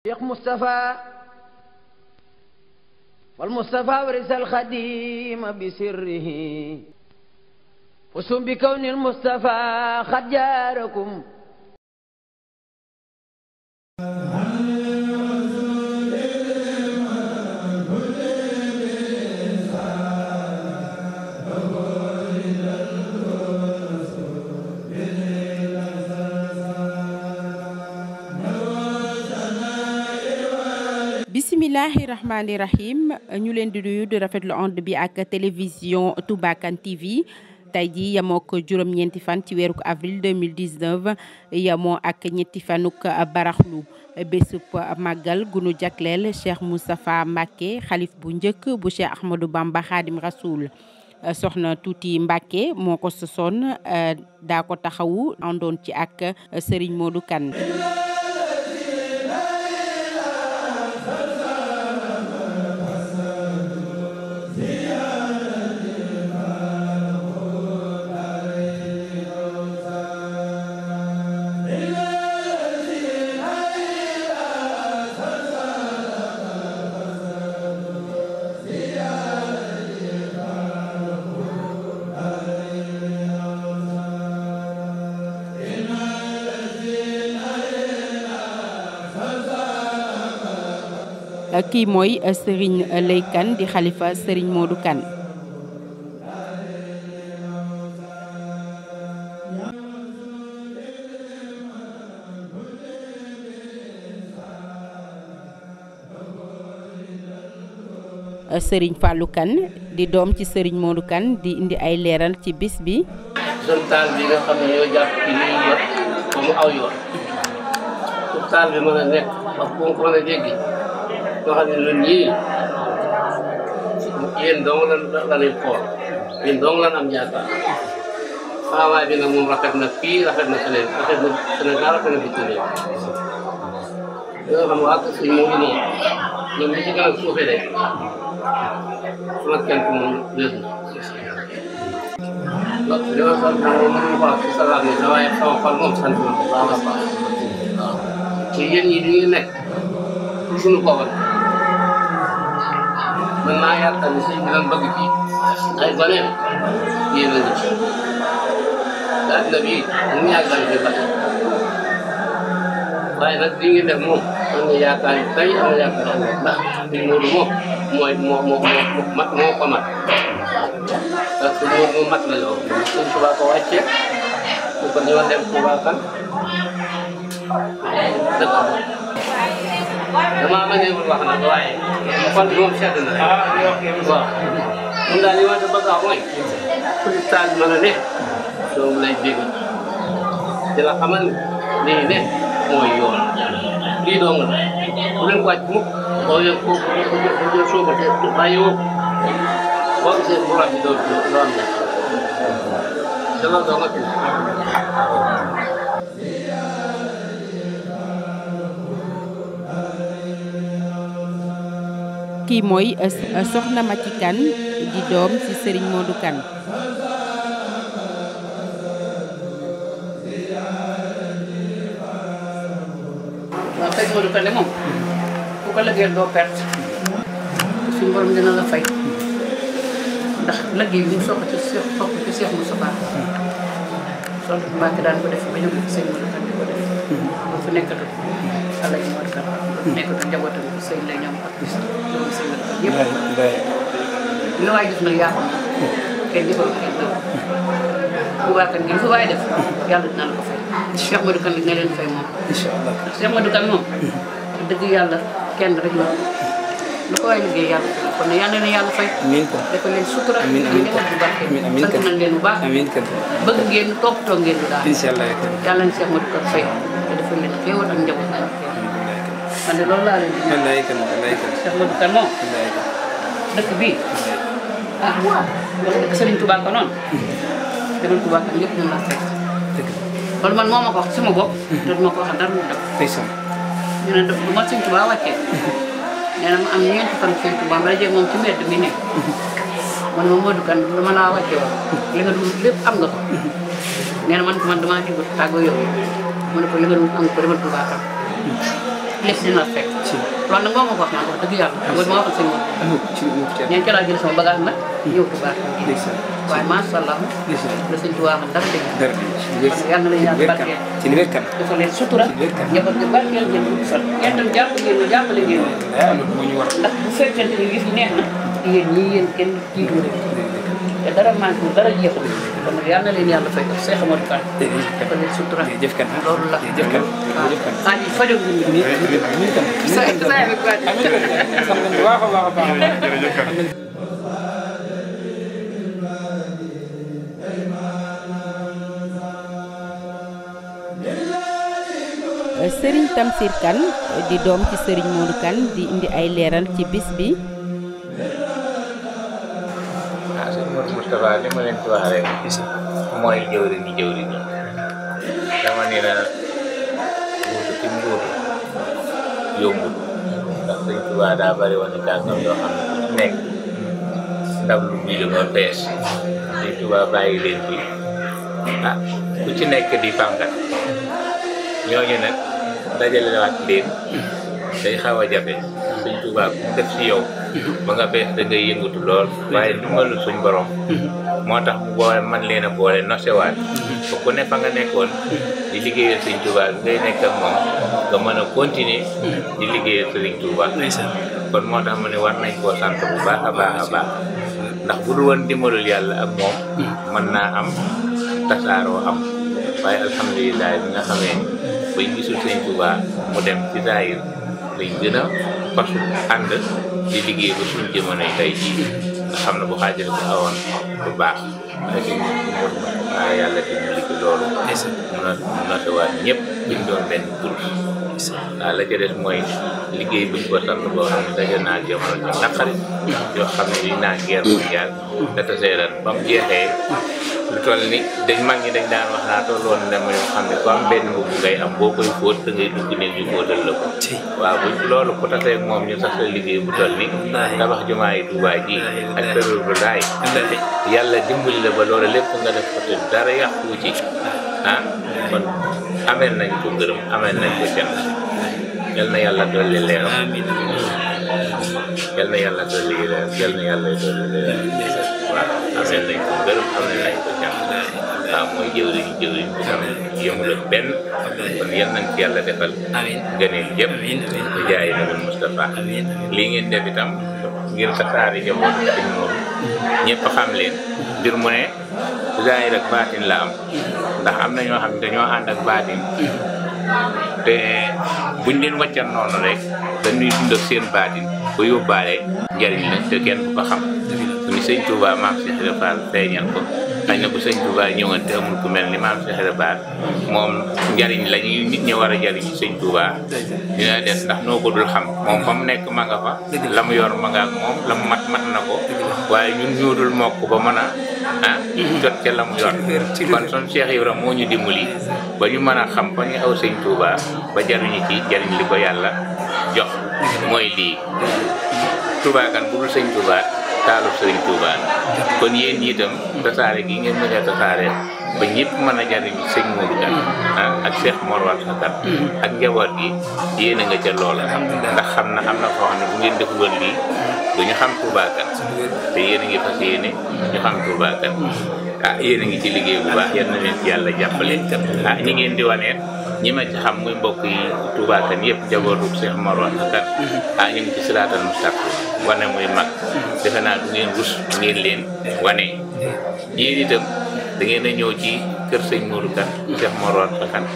شيخ مصطفى والمصطفى ورث الخديم بسره وسم بكون المصطفى قد جاركم Bismillahirrahmanirrahim ñu leen di nuyu di rafetlu onde bi ak télévision Touba Kane TV tey ji yamoo ko juróom-ñeenti fan ci weeru avril 2019 yamoo ak ñetti fanuk baraxlu bésub màggal gunu jagleel Cheikh Moustapha Mbacké xalif bu njëkk bu Cheikh Ahmadou Bamba Khadim Rasoul soxna Tuuti Mbacké moo ko sosoon daa ko taxawu àndoon ci ak Serigne Modou Kane kii mooy Serigne Lay Kane di xalifa Serigne Modou Kane Serigne Fallou Kane di doom ci Serigne Modou Kane di indi ay leeral ci bis bi suñu taal bi nga xam ne ñoo jàpp ci li ñu yor ba mu aw yoon suñu taal bi mën a nekk wax bu ko mën a jéggi ñoo xam ne ñun ñii yéen dong la leen xool yéen dong la am yaakaar xaawaay bi nag moom rafet na fii rafet na feneen rafet na Sénégal rafet na bitim réew li nga xam waa kër Sëñ Moodu moom ñoom li ci gën a suufee de sama kent moom wér na li ma sant moom mënuñu ko wax ci salaat ni waaye sama xol moom sant na bu baax a baax waaw te yéen ñi li ngeen nekk suñu kooban mën naa yaakaar ni sëñ bi lan bëgg fii ay goneem yéen a ngi ci daal na bii mu yàggal fi ba waaye nag li ngeen def moom am na yaakaar yi tey am na yaakaar yi ndax sëñ Moodu moom moo ko mat parce que moo mat la lool sëñ Tuubaa ko wàccee su ko ñëwoon dem Tuubaa kan dëkk damaa mëneewul wax nag waaye xol bi moom sedd na rek waaw mun daal li ma ta bëgg a wax mooy taal bi mën a ne doomu lay dégg di la xamal lii ne mooy yoon lii dong la bu leen ko wàcc mukk boo leen ko sóobate bàyyi woo boo gisee bu rab bi doo am ne te loolu doo nga fi kii mooy soxna Mati Kane di doom ci Serigne Modou Kane waaw Serigne Modou Kane moom ku ko liggéeyal doo perte suñu borom dina la fay ndax liggéey bi mu soog ci Cheikh Moustapha soxna Mbacké daan ko def ba jóge ci Serigne Modou Kane di ko def ba fu nekkatul Allah ji Modou Kane nekkatul njabootam sëñ la ñoom ak ñoom sëñ la yëpp li waay def nag yaa xam kenn defal kenn def Touba Kane ngeen fi waay def yàlla dina la ko fay Cheikh Modou Kane nga leen fay moom Cheikh Modou Kane moom dëgg yàlla kenn rek la lu ko waay liggéey yàlla kon nag yàlla na yàlla fay dafa leen sutura amiin wax bu barke sant nañ leen bu baax bëgg ngeen toppatoo ngeen du daal yàlla na Cheikh Modou Kane fay te dafa leen xéewal ak njaboot man de loolu laa leen di Cheikh Modou Kane moom dëkk bii ah wax dëgg Serigne Touba ko noonu demal Touba Kane yëpp ñu la fekk loolu man moo ma ko wax sama bopp te duma ko wax dara mu def ñu ne def bu ma Serigne Touba wàccee nee na ma am ñeenti fan Serigne Touba ma dajeeg moom ci mbedd mi ne man ma Modou Kane dama laa wàccee woon li nga dul lépp am nga ko nee na man damaa jóg tàggoo yow mu ne ko li nga doon am ko demal Touba Kane lépp dina la fekk loolu nag moo ma ko wax naan wax dëgg yàlla loolu ma waxal sëñ moom ñeen ca laa jël sama bagage nag ñëw Touba waaye macha allah la sëñ Touba man dara dégg kon yal na leen yàlla barkeel ci li wér kan dafa leen sutura njaboot gi barkeel ngeen dugg fan ngeen tam jàpp ngeen ñu jàppale ngeen moo ñu war ndax bu fekkente ni yëf yi neex na yéen ñii yéen kenn jiitu rek te dara manqué dara jeexul kon nag yal na leen yàlla fay ko Cheikh Amadou Kane dafa leen sutura loolu la waaw yi fajoo ngi nii saa yi Serigne Tamsir Kane di doom ci Serigne Modou Kane di indi ay leeral ci bis bi. sëñ Modou Moustapha li ma leen ci wax rek mooy jëwriñ ñi dama ne la wuutu ci nguutu yombul ndax sëñ Tuubaa daa bari woon kàngam yoo xam ne ku ci nekk ndab lu bii nga fees sëñ Tuubaa bàyyi leen fi ku ci nekk di fàngat ñooñu nag dajale waat leen day xaw a jafe sëñ Tuubaa ku def ci yow ba nga fees da ngay yëngatu lool waaye dimbalu suñ borom moo tax mu boole man leen a boole nosewaat ba ku ne fa nga nekkoon di liggéeyal sëñ Tuubaa bi ngay nekk ak moom nga mën a continuer di liggéeyal sëriñ Tuubaa kon moo tax mu ne war nañ koo sant bu baax a baax a baax ndax bu dul woon dimbalul yàlla ak moom mën naa am tasaaroo am waaye alhamdulilah bi nga xamee bañ gisul sëñ Tuubaa mu dem ci daayir lañ gën a fasu ànd di liggéey ba suñu jamonoy tey jii nga xam ne bu xaajale ko awoon bu baax waaye si waaye yàlla dimbali ci loolu mun a nosewaat ñëpp buñ doon benn groupe waaw la ca des mooy liggéey buñ ko sant boo xam ne daje naa jamono ci naqari yoo xam ne liñ naa guerre mondiale data seeran ba mu jeexee lu toll ni dañ mag ñi dañ daan wax naa toll woon dama yoo xam ne ku am benn mbubb ngay am boo koy fóot da ngay dugg ne ñu fóotal la ko waaw bu loolu ku tasee moom ñu sax sa liggéey bu toll ni tabax jumaa yi Tuubaa ji ak tërër bu daay yàlla dimbali la ba loolu lépp nga def ko te dara yàqu ci kon ameel nañ ko gërëm ameel nañ ko cant yal na yàlla dolli leeram yal na yàlla dolli leeram yal na yàlla dolli leeram waaw ameel nañ ko gërëm ameel nañ ko cant waaw mooy jëwriñ bi tam yëmul ak benn kon yal nañ ci yàlla defal gëneel yëpp bu jaay Nabil Moustapha lii ngeen def itam ngir tasaare jaboot sëñ Moodu ñëpp xam leen mbir mu ne zaahir ak baatin la am ndax am na ñoo xam ne dañoo ànd ak baatin te buñ leen wàccan noonu rek dañuy dund ak seen baatin ba yóbbaale njariñ la te kenn du ko xam ni sëñ Touba maam Cheikh Ibra Fall feeñal ko xëy na bu sëñ Touba ñëwoon te amul ku mel ni maam Cheikh Ibra Fall moom njariñ la ñuy nit ñi war a jariñ sëñ Touba dina des ndax noo ko dul xam moom fa mu nekk ma nga fa la mu yor ma nga ak moom la mu mat na ko waaye ñun ñoo dul mokk ba mën a jot ca la mu yor kon son Cheikh Ibra moo ñu dimbali ba ñu mën a xam fa ñu aw sëñ Touba ba jariñu ci jariñ li ko yàlla jox mooy lii Touba kan bu dul sëñ Touba taalu sëriñ Touba kon yéen ñi itam tasaare gi ngeen mën a tasaare ba ñëpp mën a jariñ sëñ Modou Kane ak Cheikh Mor Warsa Kane ak njaboot gi yéen a nga ca loola ndax xam na am na foo xam ne bu ngeen def woon lii du ñu xam Touba Kane te yéen a ngi fas yéene ñu xam Touba Kane yéen a ngi ci liggéey bu baax yal na leen ci yàlla jàppale ñi ngeen di waneet ñi ma ci xam muy mbokk yi Touba Kane yëpp jabootu Cheikh Mor Warsa Kane ñu ngi ci siraatal mustaqim wane muy mag defe naa du ngeen rus ngeen leen wane yéen itam da ngeen a ñëw ci kër sëñ Modou Kane Cheikh Mor Warsa Kane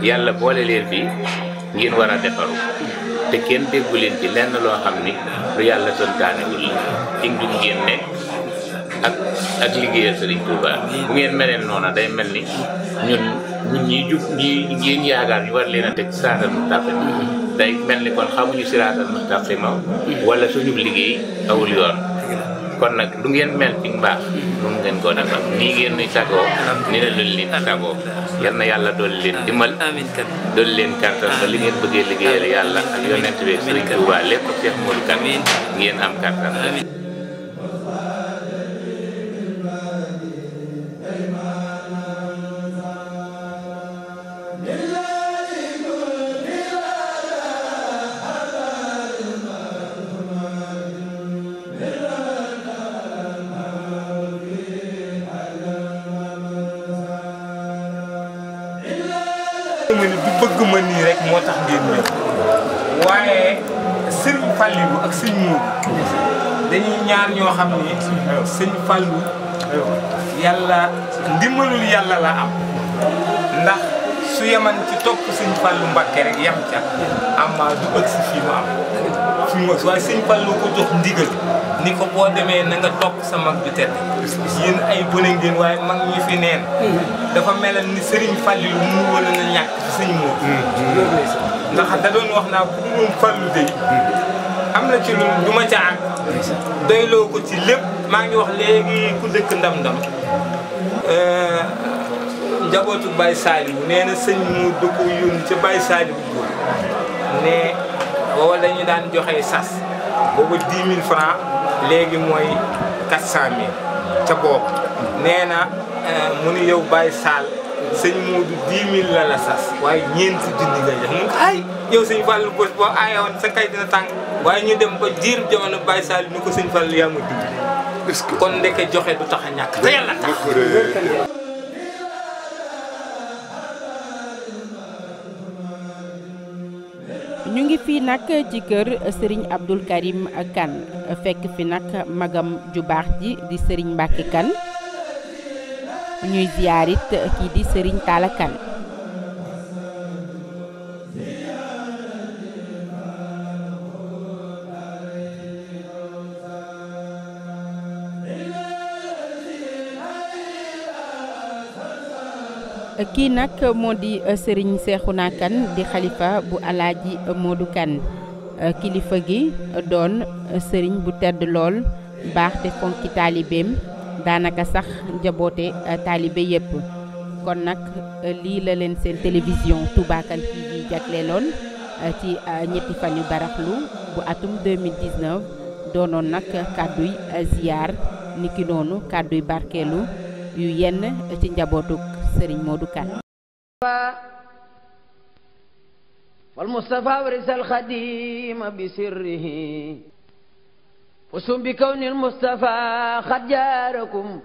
yàlla boole leen fii ngeen war a defaru te kenn déggu leen ci lenn loo xam ni lu yàlla santaanewul la ci njub ngeen nekk ak liggéeyal sëriñ Touba bu ngeen meleen noona day mel ni ñun ñi jub ñi ngeen yaakaar ñu war leen a teg siraatal mustaqim day mel ni kon xamuñu siraatal mustaqima wala suñu liggéey awul yoon kon nag lu ngeen mel ci mbaax mun ngeen koo defal nii ngeen ni tagoo ni la loolu leen tagoo yal na yàlla dool leen dimbal dool leen kàttan ba li ngeen bëggee liggéeyal yàlla ak yonent bi sëriñ Touba lépp Cheikh Modou Kane ngeen am kàttan bëgg ma nii rek moo tax ngeen ñëw waaye sëriñ Fallou ak sëñ Modou dañuy ñaar ñoo xam ni sëñ Fallou yàlla ndimbalul yàlla la am ndax su yeman ci topp sëñ Fallou Mbacké rek yem ca ama du ëgg si fii mu am fi mu waaye sëñ Fallou ko jox ndigal ni ko boo demee na nga topp sa mag ju tedd yéen ay bëne ngeen waaye mag ñi fi neen dafa melal ni sëriñ Fallou mu wala na ñàkk ci sëñ Modou ndax da doon wax naa bu moom Fallou dey am na ci loolu du ma ca àgg doyloo ko ci lépp maa ngi wax léegi ku dëkk ndam-ndam njabootu Baye Saliou nee na sëñ mu da ko yónni ca Baye Saliou ne booba dañu daan joxe sas booba 10 000 francs léegi mooy 400 000 ca boobu nee na mu ni yow Baye Sall sëñ Modou 10 000 la sas waaye ñeenti junni nga jox mu ay yow sëñ Fallou bés boo aayoon sa kay dina tàng waaye ñu dem ba diir jamono Baye Sall ni ko sëñ Fallou yaa ma dugg kon ndeke joxe du tax a ñàkk te yàlla tax ñu ngi fii nag ci kër Serigne Abdoul Karim Kane fekk fi nag magam ju baax ji di Serigne Mbacké Kane ñuy ziyaarit kii di Serigne Talla Kane kii nag moo di Serigne Cheikhouna Kane di xalifa bu Alaaji Modou Kane kilifa gi doon Serigne bu tedd lool baax te fonki taalibeem daanaka sax njaboote taalibe yépp kon nag lii la leen seen télévision Touba Kane TV jagleeloon ci ñetti fan yu baraxlu bu atum 2019 doonoon nag kàdduy ziyaar niki noonu kàdduy barkeelu yu yenn ci njabootuk Serigne Modou Kane wal Mustafa warisal Xadim bi sirrihi wasum bi kawnil Mustafa xad jaarakum